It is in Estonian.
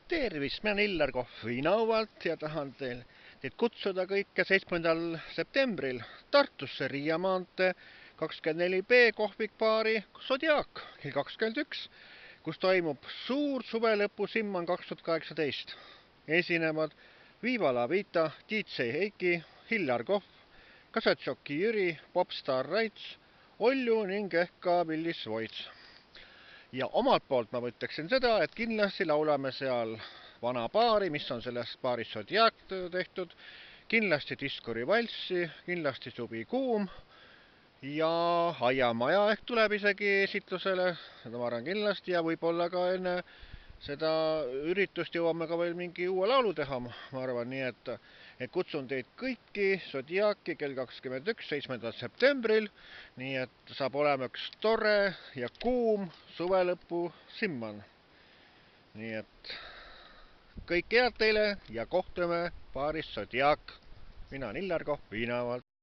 Tervist, mina olen Illar Kohv Inauvalt ja tahan teid kutsuda kõike 7. septembril Tartusse Riia maantee 24B kohvikbaari Zodiac kell 21, kus toimub suur suvelõpu Simman 2018. Esinevad Viva la Vita, DJ Heiki, Illar Kohv, Kasatšoki Jüri, Popstar Raits, Olju ning ehk ka Villis Voits. Ja omalt poolt ma ütleksin seda, et kindlasti laulame seal vana paari, mis on sellest paaris Zodiac tehtud, kindlasti Diskuri valssi, kindlasti Suvi kuum ja Aiamaja ehk tuleb isegi esitlusele, seda ma arvan kindlasti, ja võib-olla ka enne seda üritust jõuame ka veel mingi uue laulu teha, ma arvan, nii et kutsun teid kõiki Zodiaci kell 21. 7. septembril, nii et saab olema üks tore ja kuum suvelõpu Simman. Nii et kõike head teile ja kohtume baaris Zodiac. Mina olen Illar Kohv Inauvalt.